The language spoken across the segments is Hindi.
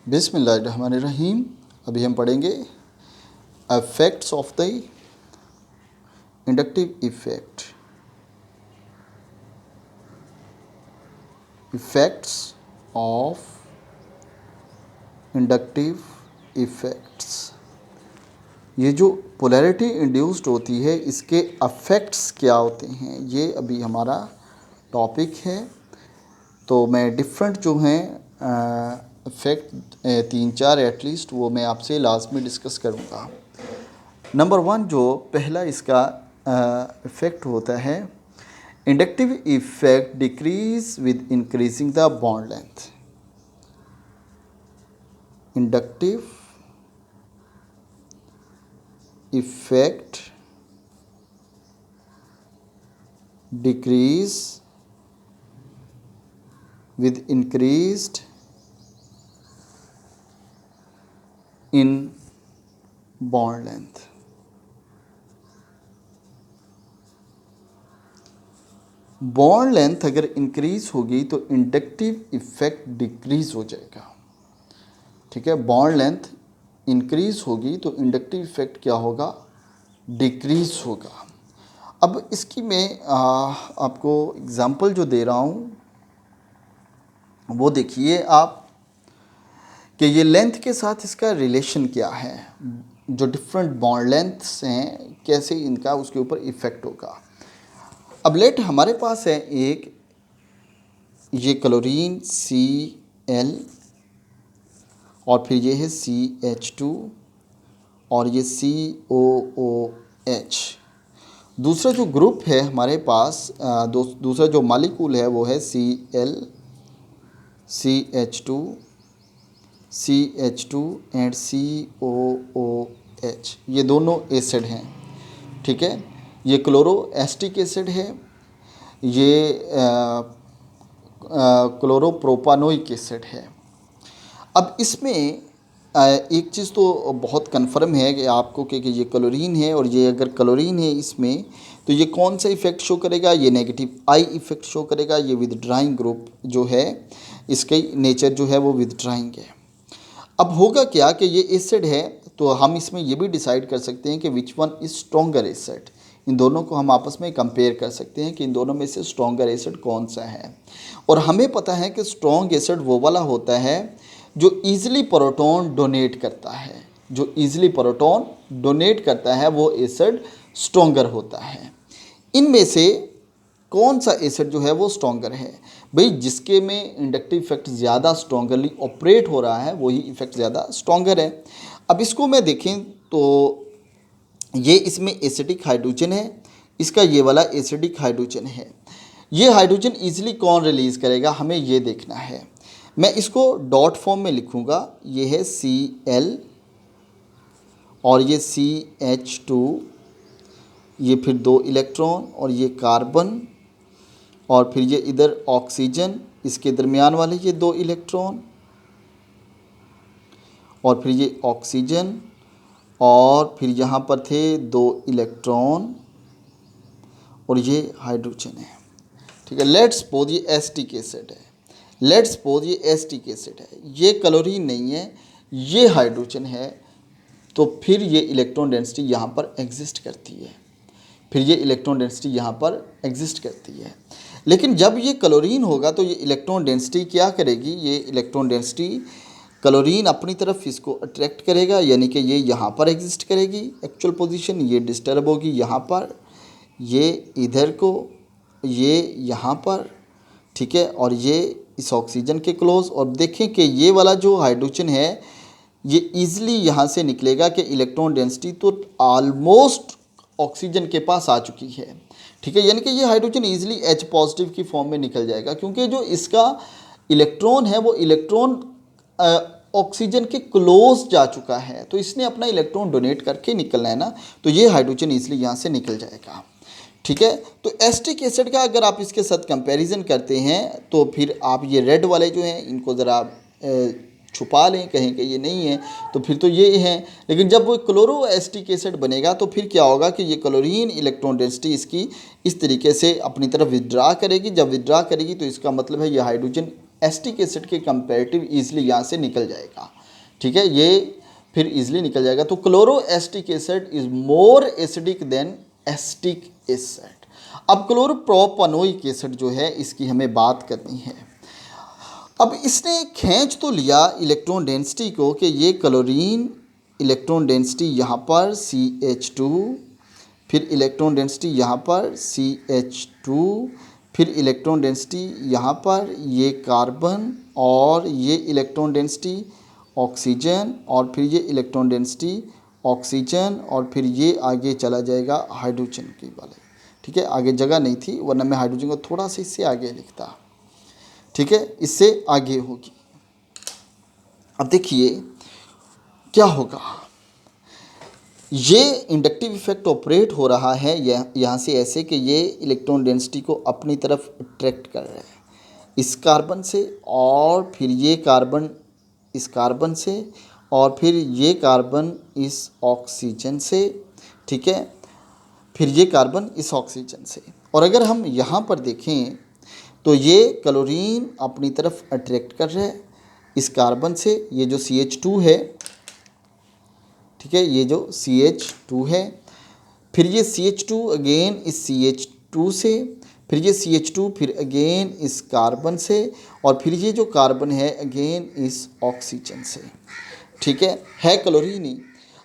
बिस्मिल्लाहिर्रहमानिर्रहीम। अभी हम पढ़ेंगे effects of the inductive effect. Effects of inductive effects. ये जो पोलैरिटी इंड्यूस्ड होती है इसके अफेक्ट्स क्या होते हैं, ये अभी हमारा टॉपिक है। तो मैं डिफरेंट जो हैं इफ़ेक्ट 3-4 एटलीस्ट वो मैं आपसे लास्ट में डिस्कस करूँगा। नंबर 1 जो पहला इसका इफ़ेक्ट होता है, inductive effect decrease with increasing the bond length. Inductive effect decrease with increased in bond length। Bond length अगर इंक्रीज होगी तो इंडक्टिव इफेक्ट डिक्रीज हो जाएगा। ठीक है, बॉन्ड लेंथ इंक्रीज होगी तो इंडक्टिव इफेक्ट क्या होगा, डिक्रीज होगा। अब इसकी मैं आपको एग्जांपल जो दे रहा हूँ वो देखिए आप कि ये लेंथ के साथ इसका रिलेशन क्या है, जो डिफरेंट बॉन्ड लेंथ्स हैं कैसे इनका उसके ऊपर इफ़ेक्ट होगा। अब लेट हमारे पास है एक ये क्लोरीन Cl और फिर ये है CH2 और ये COOH। दूसरा जो ग्रुप है हमारे पास दूसरा जो मॉलिक्यूल है वो है Cl CH2 एंड COOH। ये दोनों एसिड हैं। ठीक है, ये क्लोरो एस्टिक एसिड है, ये क्लोरोप्रोपानोइक एसिड है। अब इसमें एक चीज़ तो बहुत कन्फर्म है कि आपको कि ये क्लोरीन है और ये अगर क्लोरीन है इसमें तो ये कौन सा इफ़ेक्ट शो करेगा, ये नेगेटिव आई इफ़ेक्ट शो करेगा। ये विदड्राइंग ग्रुप जो है इसके नेचर जो है वो विदड्राइंग है। अब होगा क्या कि ये एसिड है तो हम इसमें ये भी डिसाइड कर सकते हैं कि which one is stronger acid. इन दोनों को हम आपस में कंपेयर कर सकते हैं कि इन दोनों में से स्ट्रॉन्गर एसिड कौन सा है। और हमें पता है कि स्ट्रॉन्ग एसिड वो वाला होता है जो ईज़िली प्रोटॉन डोनेट करता है। जो ईज़िली प्रोटॉन डोनेट करता है वो एसिड स्ट्रॉन्गर होता है। इनमें से कौन सा एसिड जो है वो स्ट्रॉन्गर है, भाई जिसके में इंडक्टिव इफेक्ट ज़्यादा स्ट्रॉन्गरली ऑपरेट हो रहा है वही इफेक्ट ज़्यादा स्ट्रॉन्गर है। अब इसको मैं देखें तो ये इसमें एसिडिक हाइड्रोजन है, इसका ये वाला एसिडिक हाइड्रोजन है। ये हाइड्रोजन ईजिली कौन रिलीज़ करेगा हमें ये देखना है। मैं इसको डॉट फॉर्म में लिखूँगा, ये है Cl और ये CH2, ये फिर 2 इलेक्ट्रॉन और ये कार्बन और फिर ये इधर ऑक्सीजन, इसके दरमियान वाले ये 2 इलेक्ट्रॉन और फिर ये ऑक्सीजन और फिर यहाँ पर थे 2 इलेक्ट्रॉन और ये हाइड्रोजन है। ठीक है, लेट्स सपोज ये एसिटिक एसिड है, लेट्स सपोज ये एसिटिक एसिड है, ये क्लोरीन नहीं है, ये हाइड्रोजन है। तो फिर ये इलेक्ट्रॉन डेंसिटी यहाँ पर एग्जिस्ट करती है, फिर ये इलेक्ट्रॉन डेंसिटी यहाँ पर एग्जिस्ट करती है। लेकिन जब ये क्लोरीन होगा तो ये इलेक्ट्रॉन डेंसिटी क्या करेगी, ये इलेक्ट्रॉन डेंसिटी क्लोरीन अपनी तरफ इसको अट्रैक्ट करेगा, यानी कि ये यहाँ पर एग्जिस्ट करेगी एक्चुअल पोजीशन, ये डिस्टर्ब होगी यहाँ पर, ये इधर को, ये यहाँ पर। ठीक है, और ये इस ऑक्सीजन के क्लोज। और देखें कि ये वाला जो हाइड्रोजन है ये ईजिली यहाँ से निकलेगा कि इलेक्ट्रॉन डेंसिटी तो ऑलमोस्ट ऑक्सीजन के पास आ चुकी है। ठीक है, यानी कि ये हाइड्रोजन ईजिली H पॉजिटिव की फॉर्म में निकल जाएगा, क्योंकि जो इसका इलेक्ट्रॉन है वो इलेक्ट्रॉन ऑक्सीजन के क्लोज जा चुका है, तो इसने अपना इलेक्ट्रॉन डोनेट करके निकलना है ना, तो ये हाइड्रोजन ईजिली यहाँ से निकल जाएगा। ठीक है, तो एसिटिक एसिड का अगर आप इसके साथ कंपैरिजन करते हैं तो फिर आप ये रेड वाले जो हैं इनको ज़रा छुपा लें, कहें कि ये नहीं है तो फिर तो ये है। लेकिन जब वो क्लोरो एसिटिक एसिड बनेगा तो फिर क्या होगा कि ये क्लोरीन इलेक्ट्रॉन डेंसिटी इसकी इस तरीके से अपनी तरफ विड्रा करेगी। जब विड्रा करेगी तो इसका मतलब है ये हाइड्रोजन एसिटिक एसिड के कंपैरेटिव ईजिली यहाँ से निकल जाएगा। ठीक है, ये फिर ईजिली निकल जाएगा। तो chloro acetic acid is more acidic then acetic acid. अब क्लोरोप्रोपेनोइक एसिड जो है इसकी हमें बात करनी है। अब इसने खींच तो लिया इलेक्ट्रॉन डेंसिटी को कि ये क्लोरीन इलेक्ट्रॉन डेंसिटी यहाँ पर CH2, फिर इलेक्ट्रॉन डेंसिटी यहाँ पर CH2, फिर इलेक्ट्रॉन डेंसिटी यहाँ पर ये कार्बन, और ये इलेक्ट्रॉन डेंसिटी ऑक्सीजन, और फिर ये इलेक्ट्रॉन डेंसिटी ऑक्सीजन, और फिर ये आगे चला जाएगा हाइड्रोजन की वाले। ठीक है, आगे जगह नहीं थी वरना मैं हाइड्रोजन को थोड़ा सा इससे आगे लिखता। ठीक है, इससे आगे होगी। अब देखिए क्या होगा, ये इंडक्टिव इफेक्ट ऑपरेट हो रहा है यहाँ से ऐसे कि ये इलेक्ट्रॉन डेंसिटी को अपनी तरफ अट्रैक्ट कर रहा है इस कार्बन से, और फिर ये कार्बन इस कार्बन से, और फिर ये कार्बन इस ऑक्सीजन से। ठीक है, फिर ये कार्बन इस ऑक्सीजन से। और अगर हम यहाँ पर देखें तो ये क्लोरीन अपनी तरफ अट्रैक्ट कर रहा है इस कार्बन से, ये जो CH2 है। ठीक है, ये जो CH2 है, फिर ये CH2 अगेन इस CH2 से, फिर ये CH2 फिर अगेन इस कार्बन से, और फिर ये जो कार्बन है अगेन इस ऑक्सीजन से। ठीक है क्लोरीन ही।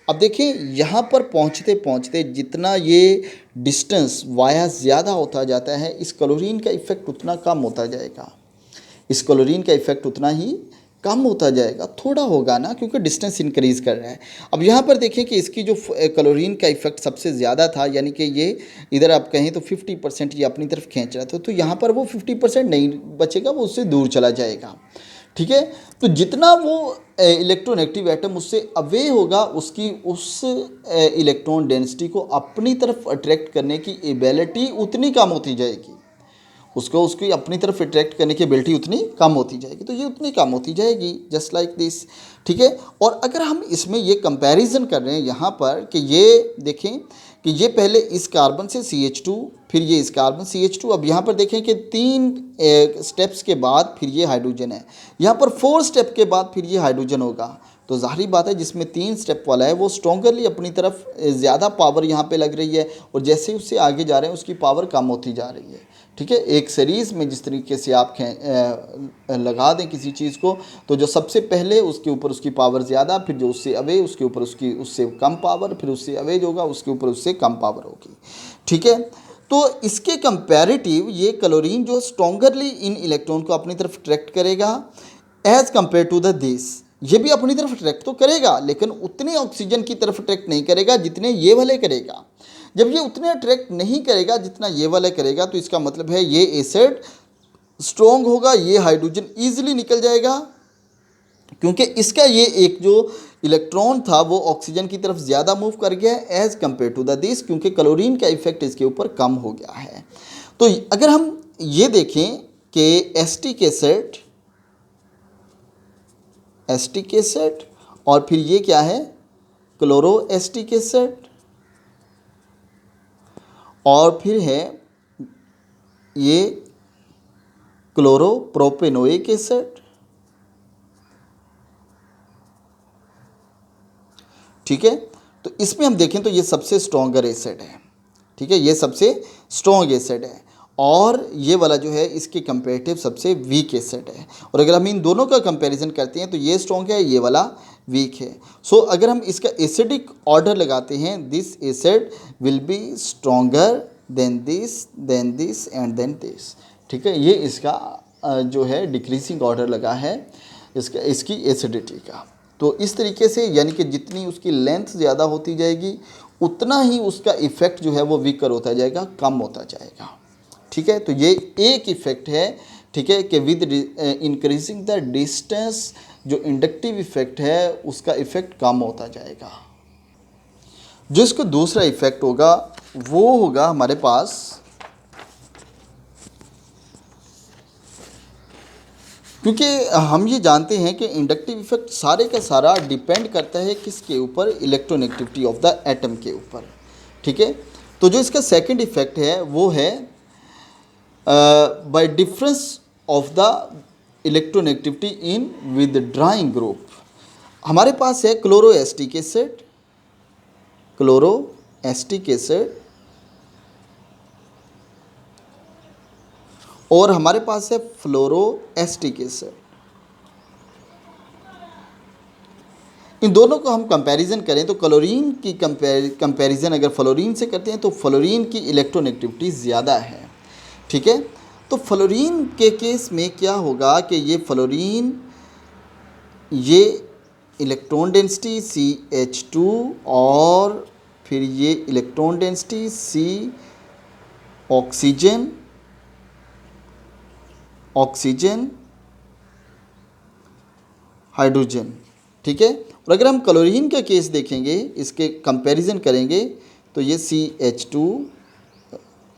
अब देखें यहाँ पर पहुँचते पहुँचते जितना ये डिस्टेंस वाया ज़्यादा होता जाता है, इस क्लोरीन का इफ़ेक्ट उतना कम होता जाएगा, इस क्लोरीन का इफ़ेक्ट उतना ही कम होता जाएगा। थोड़ा होगा ना, क्योंकि डिस्टेंस इंक्रीज़ कर रहा है। अब यहाँ पर देखें कि इसकी जो क्लोरीन का इफ़ेक्ट सबसे ज़्यादा था, यानी कि ये इधर आप कहें तो 50% ये अपनी तरफ खींच रहा था, तो यहाँ पर वो 50% नहीं बचेगा, वो उससे दूर चला जाएगा। ठीक है, तो जितना वो इलेक्ट्रोनेगेटिव एटम उससे अवे होगा, उसकी उस इलेक्ट्रॉन डेंसिटी को अपनी तरफ अट्रैक्ट करने की एबिलिटी उतनी कम होती जाएगी, उसको उसकी अपनी तरफ अट्रैक्ट करने की एबिलिटी उतनी कम होती जाएगी। तो ये उतनी कम होती जाएगी, जस्ट लाइक दिस। ठीक है, और अगर हम इसमें ये कंपैरिजन कर रहे हैं यहाँ पर कि ये देखें कि ये पहले इस कार्बन से CH2, फिर ये इस कार्बन CH2, अब यहाँ पर देखें कि 3 स्टेप्स के बाद फिर ये हाइड्रोजन है, यहाँ पर 4 स्टेप के बाद फिर ये हाइड्रोजन होगा। तो जाहिर बात है जिसमें 3 स्टेप वाला है वो स्ट्रॉन्गरली अपनी तरफ ज़्यादा पावर यहाँ पे लग रही है, और जैसे ही उससे आगे जा रहे हैं उसकी पावर कम होती जा रही है। ठीक है, एक सीरीज़ में जिस तरीके से आप लगा दें किसी चीज़ को, तो जो सबसे पहले उसके ऊपर उसकी पावर ज़्यादा, फिर जो उससे अवे उसके ऊपर उससे कम पावर, फिर उससे अवे जो होगा उसके ऊपर उससे कम पावर होगी। ठीक है, तो इसके कंपैरेटिव ये क्लोरीन जो स्ट्रॉन्गरली इन इलेक्ट्रॉन को अपनी तरफ अट्रैक्ट करेगा as compare to the this. ये भी अपनी तरफ अट्रैक्ट तो करेगा, लेकिन उतने ऑक्सीजन की तरफ अट्रैक्ट नहीं करेगा जितने ये वाले करेगा। जब ये उतने अट्रैक्ट नहीं करेगा जितना ये वाला करेगा, तो इसका मतलब है ये एसिड स्ट्रॉन्ग होगा, ये हाइड्रोजन ईजिली निकल जाएगा, क्योंकि इसका ये एक जो इलेक्ट्रॉन था वो ऑक्सीजन की तरफ ज़्यादा मूव कर गया है as compare to the this, क्योंकि क्लोरीन का इफेक्ट इसके ऊपर कम हो गया है। तो अगर हम ये देखें कि एसिटिक एसिड और फिर ये क्या है क्लोरो एसिटिक एसिड, और फिर है ये क्लोरोप्रोपेनोइक एसिड। ठीक है, तो इसमें हम देखें तो ये सबसे स्ट्रॉन्गर एसिड है। ठीक है, ये सबसे स्ट्रॉन्ग एसिड है, और ये वाला जो है इसके कंपेरेटिव सबसे वीक एसिड है। और अगर हम इन दोनों का कंपैरिजन करते हैं तो ये स्ट्रॉन्ग है, ये वाला वीक है। सो अगर हम इसका एसिडिक ऑर्डर लगाते हैं, this acid will be stronger than this and then this. ठीक है, ये इसका जो है डिक्रीजिंग ऑर्डर लगा है इसकी एसिडिटी का। तो इस तरीके से यानी कि जितनी उसकी लेंथ ज़्यादा होती जाएगी उतना ही उसका इफ़ेक्ट जो है वो वीकर होता जाएगा, कम होता जाएगा। ठीक है, तो ये एक इफ़ेक्ट है। ठीक है, कि विद इंक्रीजिंग द डिस्टेंस जो इंडक्टिव इफ़ेक्ट है उसका इफ़ेक्ट कम होता जाएगा। जो इसका दूसरा इफ़ेक्ट होगा वो होगा हमारे पास, क्योंकि हम ये जानते हैं कि इंडक्टिव इफेक्ट सारे का सारा डिपेंड करता है किसके ऊपर, इलेक्ट्रोनेगेटिविटी ऑफ द एटम के ऊपर। ठीक है, तो जो इसका सेकंड इफेक्ट है वो है bye difference of the electronegativity in withdrawing group. हमारे पास है chloro acetic acid, chloro acetic acid, और हमारे पास है फ्लोरो एसिटिक एसिड। इन दोनों को हम कंपैरिजन करें तो क्लोरीन की कंपैरिजन अगर फ्लोरीन से करते हैं तो फ्लोरीन की इलेक्ट्रोनेगेटिविटी ज़्यादा है। ठीक है, तो फ्लोरीन के केस में क्या होगा कि ये फ्लोरीन, ये इलेक्ट्रॉन डेंसिटी CH2 और फिर ये electron density C oxygen, oxygen hydrogen. ठीक है, और अगर हम क्लोरीन का केस देखेंगे, इसके कंपैरिजन करेंगे तो ये CH2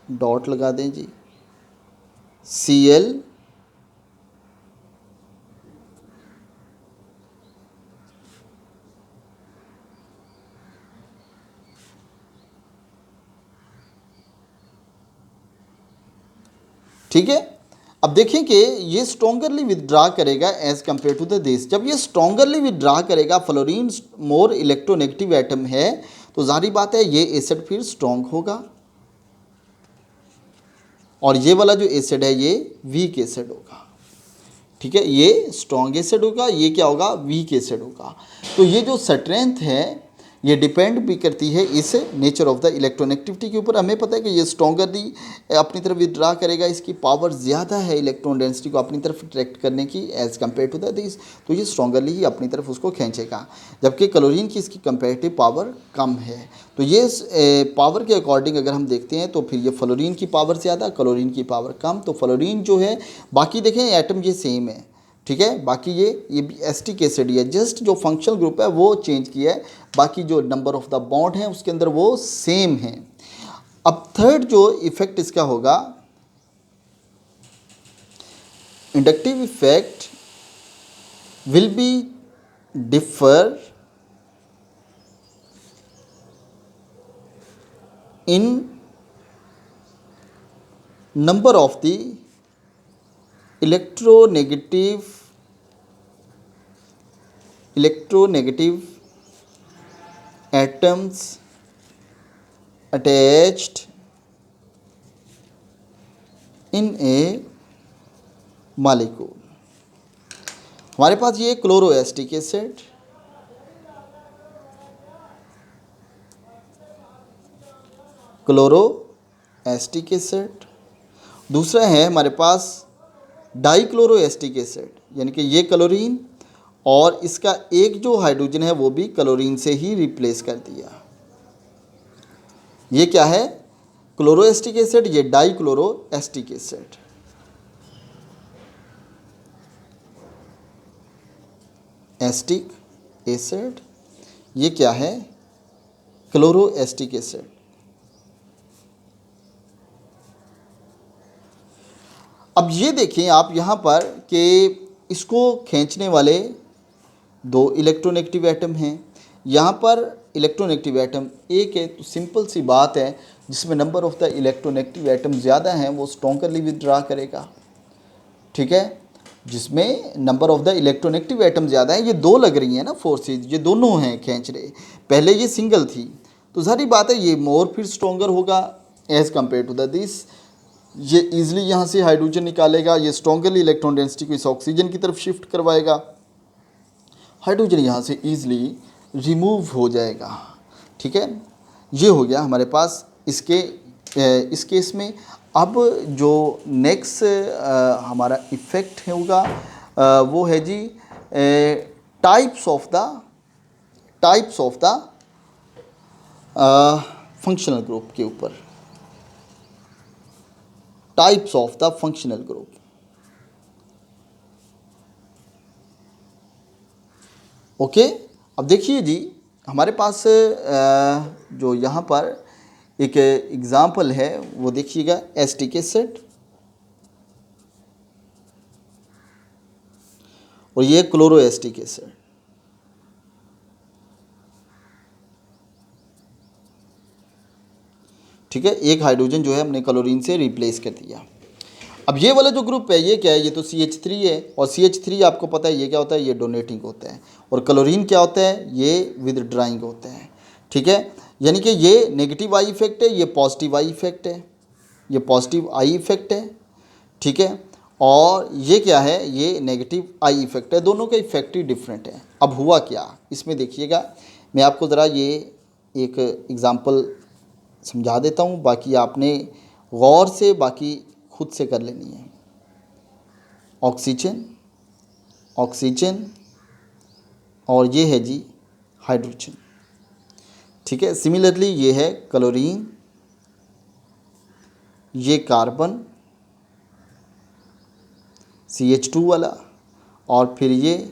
डॉट लगा दें जी, Cl, ठीक है। अब देखें कि ये स्ट्रॉन्गरली विदड्रा करेगा as compare to the this. जब ये स्ट्रॉन्गरली विदड्रा करेगा, फ्लोरीन मोर इलेक्ट्रोनेगेटिव एटम है, तो जाहिर बात है ये एसिड फिर स्ट्रॉन्ग होगा, और ये वाला जो एसिड है ये वीक एसिड होगा। ठीक है, ये स्ट्रॉन्ग एसिड होगा, ये क्या होगा, वीक एसिड होगा। तो ये जो स्ट्रेंथ है ये डिपेंड भी करती है इस नेचर ऑफ द इलेक्ट्रोनेगेटिविटी के ऊपर। हमें पता है कि ये स्ट्रॉन्गरली अपनी तरफ विदड्रा करेगा, इसकी पावर ज़्यादा है इलेक्ट्रॉन डेंसिटी को अपनी तरफ अट्रैक्ट करने की as compare to the this, तो ये स्ट्रॉन्गरली ही अपनी तरफ उसको खींचेगा, जबकि क्लोरीन की इसकी कंपेरेटिव पावर कम है। तो ये पावर के अकॉर्डिंग अगर हम देखते हैं तो फिर ये फ्लोरीन की पावर ज़्यादा, क्लोरीन की पावर कम। तो फ्लोरीन जो है, बाकी देखें एटम ये सेम है, ठीक है, बाकी ये भी एसिटिक एसिड है, जस्ट जो फंक्शनल ग्रुप है वो चेंज किया है, बाकी जो नंबर ऑफ द बॉन्ड है उसके अंदर वो सेम है। अब थर्ड जो इफेक्ट इसका होगा, inductive effect will be differ in number of the electronegative atoms attached in a molecule। हमारे पास ये chloro acetic acid, chloro acetic acid, दूसरा है हमारे पास डाइक्लोरो एसिटिक एसिड, यानी कि ये क्लोरीन और इसका एक जो हाइड्रोजन है वो भी क्लोरीन से ही रिप्लेस कर दिया। ये क्या है, क्लोरो एसिटिक एसिड, ये dichloro acetic acid. Acetic acid, ये क्या है, क्लोरो एसिटिक एसिड। अब ये देखें आप यहाँ पर कि इसको खींचने वाले दो इलेक्ट्रोनेगेटिव एटम हैं, यहाँ पर इलेक्ट्रोनेगेटिव एटम एक है। तो सिंपल सी बात है, जिसमें number of the electronegative atom ज़्यादा हैं वो स्ट्रॉन्गरली विदड्रा करेगा। ठीक है, जिसमें number of the electronegative atom ज़्यादा है, ये दो लग रही हैं ना फोर्सेज, ये दोनों हैं खींच रहे, पहले ये सिंगल थी, तो सारी बात है ये मोर फिर स्ट्रॉन्गर होगा as compare to the this. ये ईजिली यहाँ से हाइड्रोजन निकालेगा, ये स्ट्रॉन्गरली इलेक्ट्रॉन डेंसिटी को इस ऑक्सीजन की तरफ शिफ्ट करवाएगा, हाइड्रोजन यहाँ से ईजिली रिमूव हो जाएगा। ठीक है, ये हो गया हमारे पास इसके इस केस में। अब जो नेक्स्ट हमारा इफ़ेक्ट होगा वो है जी types of the functional group के ऊपर, types of the functional group. Okay, अब देखिए जी हमारे पास जो यहाँ पर एक एग्जाम्पल है वो देखिएगा, एसिटिक एसिड और ये क्लोरो एसिटिक एसिड। ठीक है, एक हाइड्रोजन जो है हमने क्लोरीन से रिप्लेस कर दिया। अब ये वाला जो ग्रुप है ये क्या है, ये तो CH3 है, और CH3 आपको पता है ये क्या होता है, ये डोनेटिंग होता है, और क्लोरीन क्या होता है, ये विदड्राइंग होता है। ठीक है, यानी कि ये नेगेटिव आई इफेक्ट है, ये पॉजिटिव आई इफेक्ट है, ये पॉजिटिव आई इफेक्ट है। ठीक है, और ये क्या है, ये नेगेटिव आई इफेक्ट है। दोनों का इफेक्ट ही डिफरेंट है। अब हुआ क्या इसमें देखिएगा, मैं आपको ज़रा ये एक एग्ज़ाम्पल समझा देता हूँ, बाकी आपने गौर से बाकी खुद से कर लेनी है। ऑक्सीजन, ऑक्सीजन, और ये है जी हाइड्रोजन। ठीक है, सिमिलरली ये है क्लोरीन, ये कार्बन CH2 वाला, और फिर ये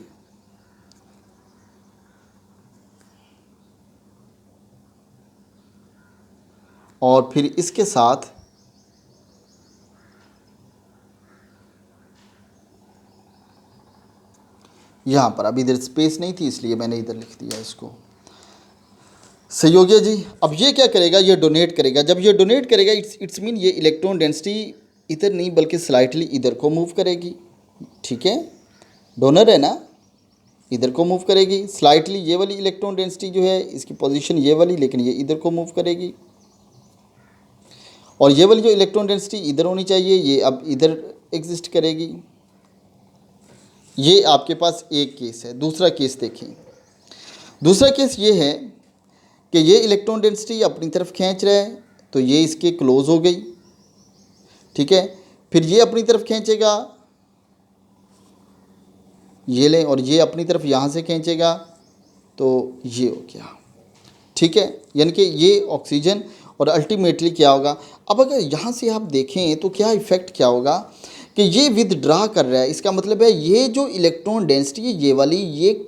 और फिर इसके साथ यहाँ पर, अब इधर स्पेस नहीं थी इसलिए मैंने इधर लिख दिया इसको। सही हो गया जी। अब ये क्या करेगा, ये डोनेट करेगा। जब ये डोनेट करेगा इट्स मीन ये इलेक्ट्रॉन डेंसिटी इधर नहीं बल्कि स्लाइटली इधर को मूव करेगी। ठीक है, डोनर है ना, इधर को मूव करेगी स्लाइटली। ये वाली इलेक्ट्रॉन डेंसिटी जो है इसकी पोजीशन ये वाली, लेकिन ये इधर को मूव करेगी। और ये वाली जो इलेक्ट्रॉन डेंसिटी इधर होनी चाहिए, ये अब इधर एग्जिस्ट करेगी। ये आपके पास एक केस है। दूसरा केस देखें। दूसरा केस ये है कि ये इलेक्ट्रॉन डेंसिटी अपनी तरफ खींच रहा है, तो ये इसके क्लोज हो गई। ठीक है, फिर ये अपनी तरफ खींचेगा, ये लें, और ये अपनी तरफ यहाँ से खींचेगा, तो ये हो गया। ठीक है, यानी कि ये ऑक्सीजन, और अल्टीमेटली क्या होगा, अब अगर यहाँ से आप देखें तो क्या इफ़ेक्ट क्या होगा कि ये विदड्रा कर रहा है। इसका मतलब है ये जो इलेक्ट्रॉन डेंसिटी है ये वाली, ये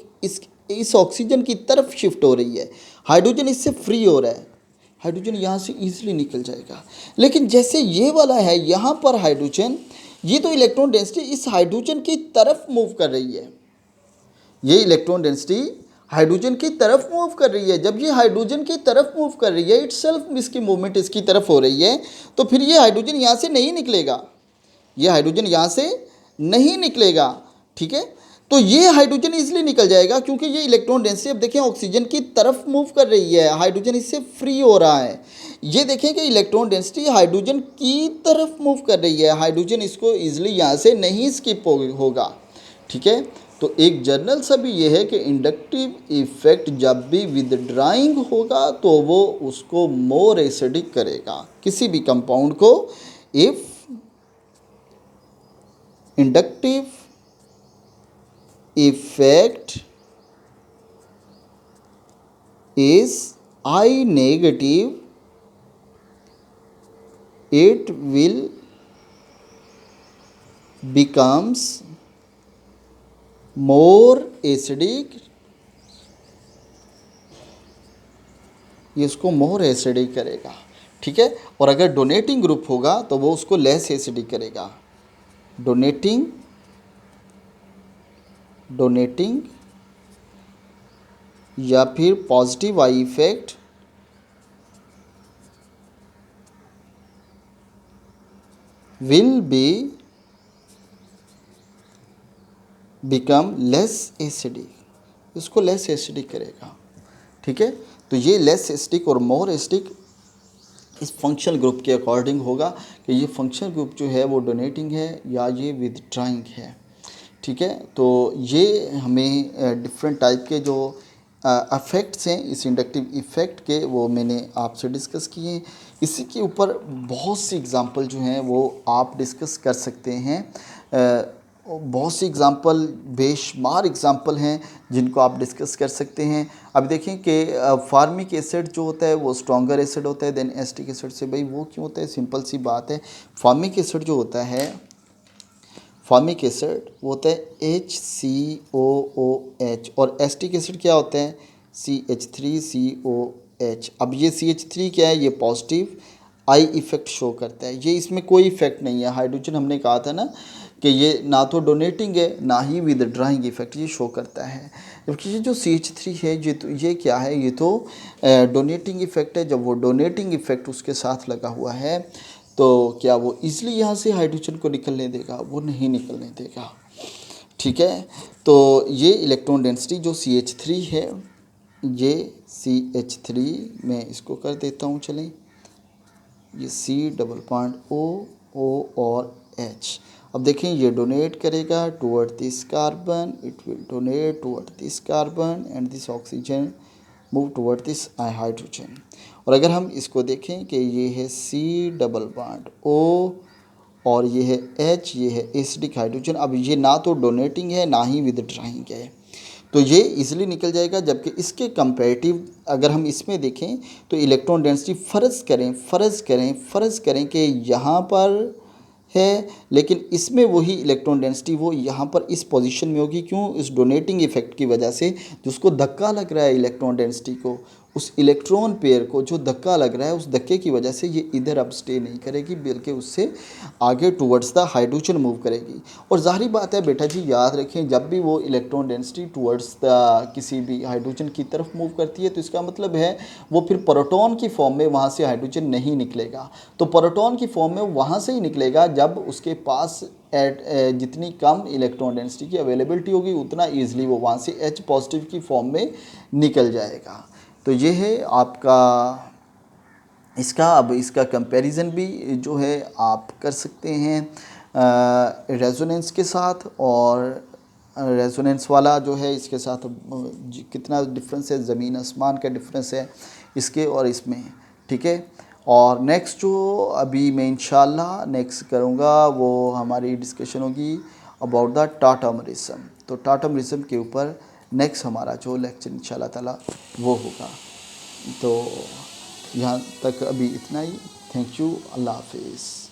इस ऑक्सीजन की तरफ शिफ्ट हो रही है। हाइड्रोजन इससे फ्री हो रहा है, हाइड्रोजन यहाँ से ईजिली निकल जाएगा। लेकिन जैसे ये वाला है यहाँ पर हाइड्रोजन, ये तो इलेक्ट्रॉन डेंसिटी इस हाइड्रोजन की तरफ मूव कर रही है। ये इलेक्ट्रॉन डेंसिटी हाइड्रोजन की तरफ मूव कर रही है। जब ये हाइड्रोजन की तरफ मूव कर रही है, इटसेल्फ इसकी मूवमेंट इसकी तरफ हो रही है, तो फिर ये हाइड्रोजन यहाँ से नहीं निकलेगा, ये हाइड्रोजन यहाँ से नहीं निकलेगा। ठीक है, तो ये हाइड्रोजन इजीली निकल जाएगा क्योंकि ये इलेक्ट्रॉन डेंसिटी अब देखें ऑक्सीजन की तरफ मूव कर रही है, हाइड्रोजन इससे फ्री हो रहा है। ये देखें कि इलेक्ट्रॉन डेंसिटी हाइड्रोजन की तरफ मूव कर रही है, हाइड्रोजन इसको इजीली यहाँ से नहीं स्किप होगा। ठीक है, तो एक जर्नल सा भी ये है कि इंडक्टिव इफेक्ट जब भी विदड्राइंग होगा तो वो उसको मोर एसिडिक करेगा किसी भी कंपाउंड को। If inductive effect is I negative, it will becomes more acidic, ये इसको मोर एसिडिक करेगा। ठीक है, और अगर डोनेटिंग ग्रुप होगा तो वो उसको लेस एसिडिक करेगा। डोनेटिंग या फिर positive I effect will be become less acidic, इसको लेस एसिडिक करेगा। ठीक है, तो ये लेस एसिडिक और मोर एसिडिक इस फंक्शनल ग्रुप के अकॉर्डिंग होगा कि ये फंक्शनल ग्रुप जो है वो डोनेटिंग है या ये विदड्राइंग है। ठीक है, तो ये हमें डिफरेंट टाइप के जो अफेक्ट्स हैं इस इंडक्टिव इफ़ेक्ट के वो मैंने आपसे डिस्कस किए हैं। इसी के ऊपर बहुत सी एग्ज़ाम्पल जो हैं वो आप डिस्कस कर सकते हैं। बहुत सी एग्ज़ाम्पल, बेशुमार एग्ज़ाम्पल हैं जिनको आप डिस्कस कर सकते हैं। अब देखें कि फार्मिक एसिड जो होता है वो स्ट्रॉन्गर एसिड होता है देन एसिटिक एसिड से। भाई वो क्यों होता है, सिंपल सी बात है। फार्मिक एसिड जो होता है, फार्मिक एसिड वो होता है HCOOH, और एसिटिक एसिड क्या होता है CH3COH। अब ये CH3 क्या है, ये पॉजिटिव आई इफ़ेक्ट शो करता है, ये इसमें कोई इफ़ेक्ट नहीं है। हाइड्रोजन हमने कहा था ना कि ये ना तो डोनेटिंग है ना ही विदड्राइंग इफ़ेक्ट ये शो करता है। जबकि ये जो CH3 है ये क्या है, ये तो डोनेटिंग इफ़ेक्ट है। जब वो डोनेटिंग इफ़ेक्ट उसके साथ लगा हुआ है तो क्या वो ईजिली यहाँ से हाइड्रोजन को निकलने देगा? वो नहीं निकलने देगा। ठीक है, तो ये इलेक्ट्रॉन डेंसिटी जो CH3 है, ये CH3 मैं इसको कर देता हूँ, चलें, ये C डबल पॉइंट O और H। अब देखें ये डोनेट करेगा toward this carbon, it will donate toward this carbon and this oxygen move toward this hydrogen. और अगर हम इसको देखें कि ये है C डबल पॉइंट O और ये है H, ये है एसिडिक हाइड्रोजन। अब ये ना तो डोनेटिंग है ना ही विदड्राइंग है, तो ये इजीली निकल जाएगा। जबकि इसके कंपैरेटिव अगर हम इसमें देखें तो इलेक्ट्रॉन डेंसिटी फ़र्ज़ करें कि यहाँ पर है, लेकिन इसमें वही इलेक्ट्रॉन डेंसिटी वो यहाँ पर इस पोजीशन में होगी। क्यों? इस डोनेटिंग इफेक्ट की वजह से, जिसको धक्का लग रहा है इलेक्ट्रॉन डेंसिटी को, उस इलेक्ट्रॉन पेयर को जो धक्का लग रहा है, उस धक्के की वजह से ये इधर अब स्टे नहीं करेगी, बल्कि उससे आगे टुवर्ड्स द हाइड्रोजन मूव करेगी। और ज़ाहिर बात है बेटा जी, याद रखें, जब भी वो इलेक्ट्रॉन डेंसिटी टुवर्ड्स द किसी भी हाइड्रोजन की तरफ मूव करती है, तो इसका मतलब है वो फिर प्रोटॉन की फॉर्म में वहाँ से हाइड्रोजन नहीं निकलेगा। तो प्रोटॉन की फॉर्म में वहाँ से ही निकलेगा जब उसके पास जितनी कम इलेक्ट्रॉन डेंसिटी की अवेलेबिलिटी होगी, उतना ईजिली वो वहाँ से H पॉजिटिव की फॉर्म में निकल जाएगा। तो ये है आपका इसका। अब इसका कंपैरिजन भी जो है आप कर सकते हैं रेजोनेंस के साथ, और रेजोनेंस वाला जो है इसके साथ कितना डिफरेंस है, ज़मीन आसमान का डिफरेंस है इसके और इसमें। ठीक है, और नेक्स्ट जो अभी मैं इंशाल्लाह नेक्स्ट करूँगा वो हमारी डिस्कशन होगी अबाउट द टाटामरिज्म। तो टाटामरिज्म के ऊपर नेक्स्ट हमारा जो लेक्चर इंशाल्लाह ताला वो होगा। तो यहाँ तक अभी इतना ही। थैंक यू, अल्लाह हाफिज़।